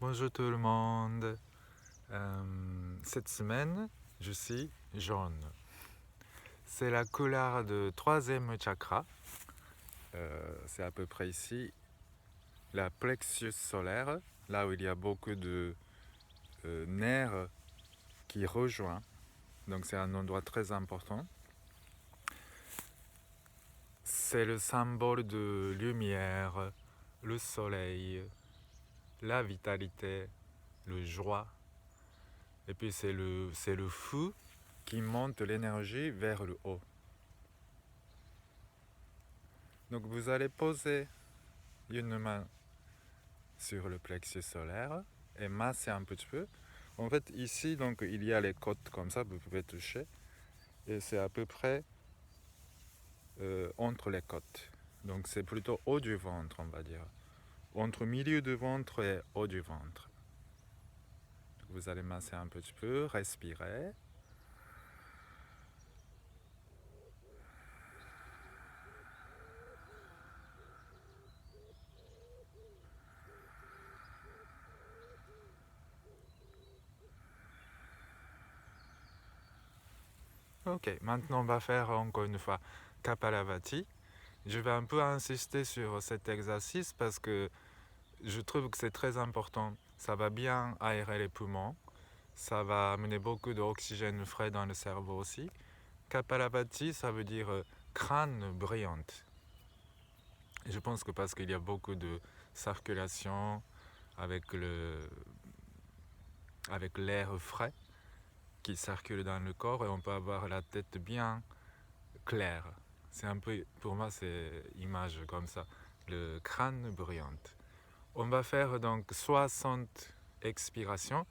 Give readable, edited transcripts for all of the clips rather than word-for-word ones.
Bonjour tout le monde. Cette semaine, je suis jaune. C'est la couleur de troisième chakra. C'est à peu près ici, la plexus solaire, là où il y a beaucoup de nerfs qui rejoignent. Donc c'est un endroit très important. C'est le symbole de lumière, le soleil, la vitalité, le joie. Et puis c'est le feu qui monte l'énergie vers le haut. Donc vous allez poser une main sur le plexus solaire et masser un petit peu. En fait ici donc il y a les côtes comme ça, vous pouvez toucher. Et c'est à peu près entre les côtes. Donc c'est plutôt haut du ventre on va dire. Entre milieu du ventre et haut du ventre. Donc vous allez masser un petit peu, respirer. Ok, maintenant on va faire encore une fois Kapalabhati. Je vais un peu insister sur cet exercice parce que je trouve que c'est très important. Ça va bien aérer les poumons, ça va amener beaucoup d'oxygène frais dans le cerveau aussi. Kapalabhati, ça veut dire crâne brillante. Je pense que parce qu'il y a beaucoup de circulation avec l'air frais qui circule dans le corps et on peut avoir la tête bien claire. C'est un peu, pour moi, c'est image comme ça, le crâne brillante. On va faire donc 60 expirations.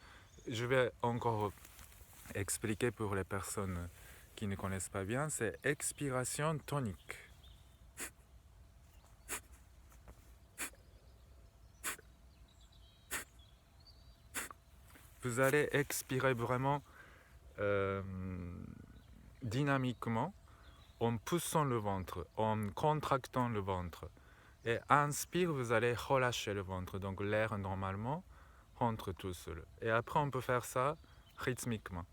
Je vais encore expliquer pour les personnes qui ne connaissent pas bien, c'est expiration tonique. Vous allez expirer vraiment dynamiquement en poussant le ventre, en contractant le ventre. Et inspire, vous allez relâcher le ventre. Donc l'air normalement rentre tout seul. Et après on peut faire ça rythmiquement.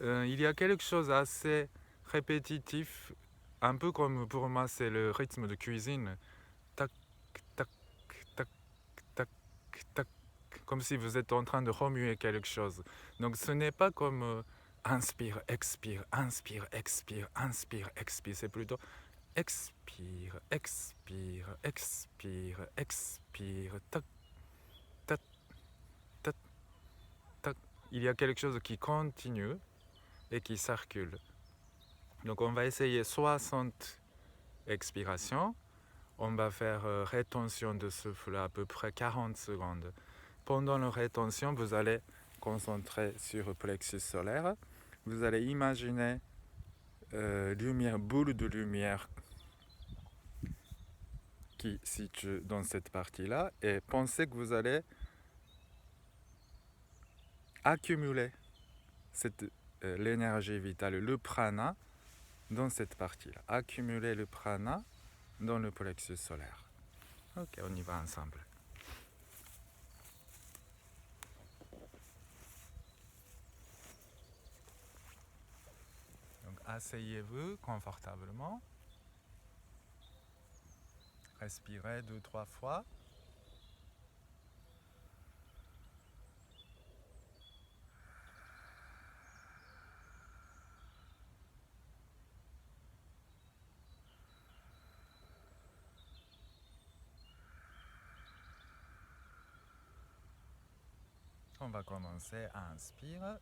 Il y a quelque chose d'assez répétitif, un peu comme pour moi c'est le rythme de cuisine. Tac, tac, tac, tac, tac, comme si vous êtes en train de remuer quelque chose. Donc ce n'est pas comme inspire, expire, inspire, expire, inspire, expire. C'est plutôt expire, expire, expire, expire, tac, tac, tac, tac. Il y a quelque chose qui continue et qui circule. Donc on va essayer 60 expirations. On va faire rétention de souffle à peu près 40 secondes. Pendant la rétention, vous allez concentrer sur le plexus solaire. Vous allez imaginer lumière, boule de lumière qui se situe dans cette partie-là et pensez que vous allez accumuler l'énergie vitale, le prana, dans cette partie-là. Accumuler le prana dans le plexus solaire. Ok, on y va ensemble. Donc asseyez-vous confortablement. Respirez 2-3 fois. On va commencer à inspirer.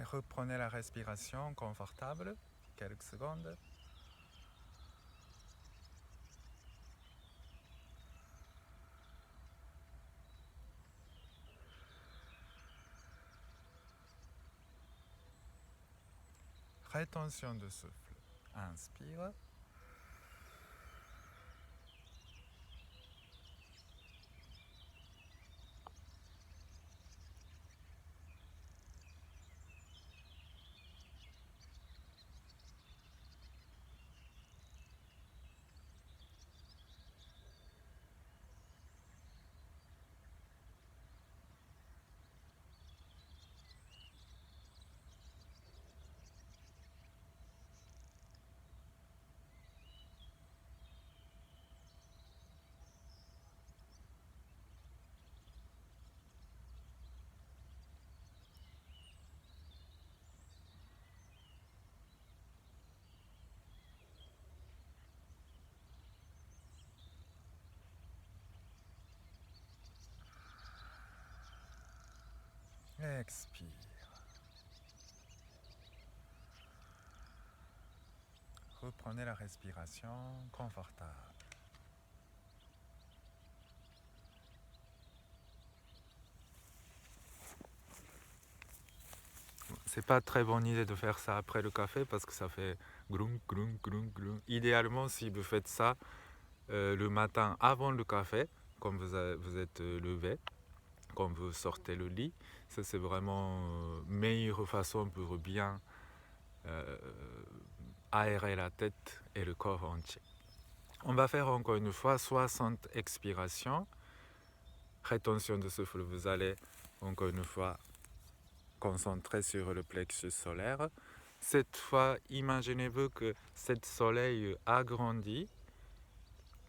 Et reprenez la respiration confortable, quelques secondes. Rétention de souffle. Inspire. Expire. Reprenez la respiration confortable. C'est pas très bonne idée de faire ça après le café parce que ça fait glung, glung, glung, glung. Idéalement, si vous faites ça le matin avant le café, comme vous êtes levé, quand vous sortez le lit, ça c'est vraiment meilleure façon pour bien aérer la tête et le corps entier. On va faire encore une fois 60 expirations. Rétention de souffle, vous allez encore une fois concentrer sur le plexus solaire. Cette fois, imaginez-vous que cet soleil agrandit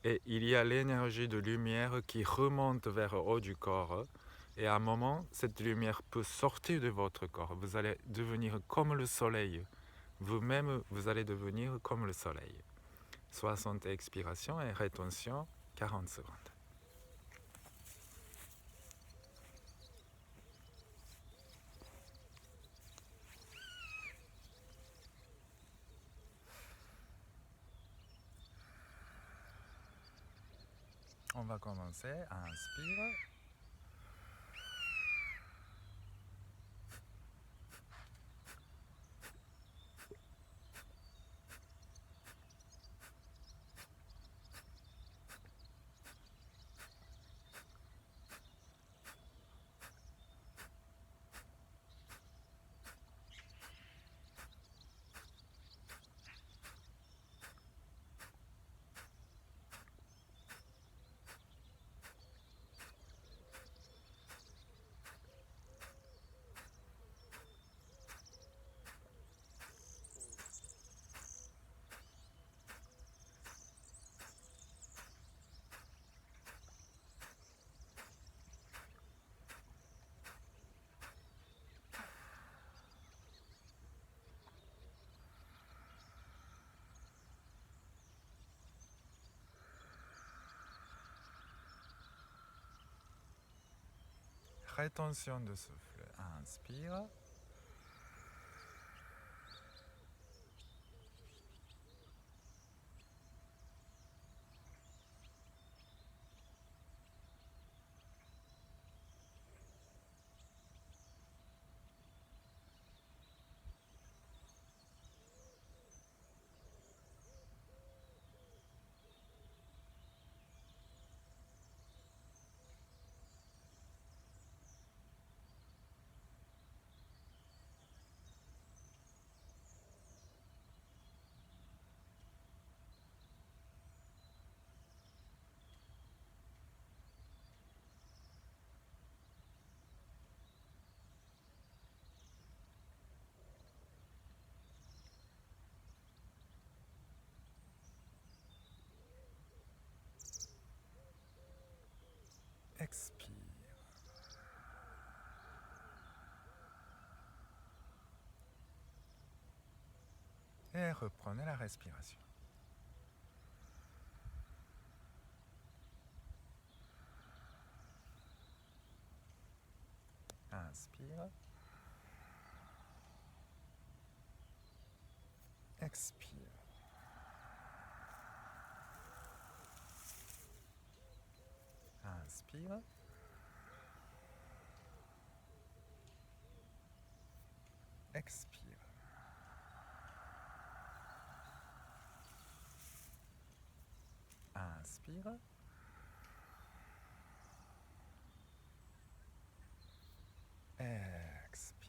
et il y a l'énergie de lumière qui remonte vers le haut du corps. Et à un moment, cette lumière peut sortir de votre corps. Vous allez devenir comme le soleil. Vous-même, vous allez devenir comme le soleil. 60 expirations et rétention, 40 secondes. On va commencer. Inspire. Rétention de souffle. Inspire. Expire. Et reprenez la respiration. Inspire. expire. Inspire. Expire. Inspire. Expire.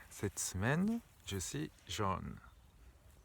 Cette semaine, je suis jaune.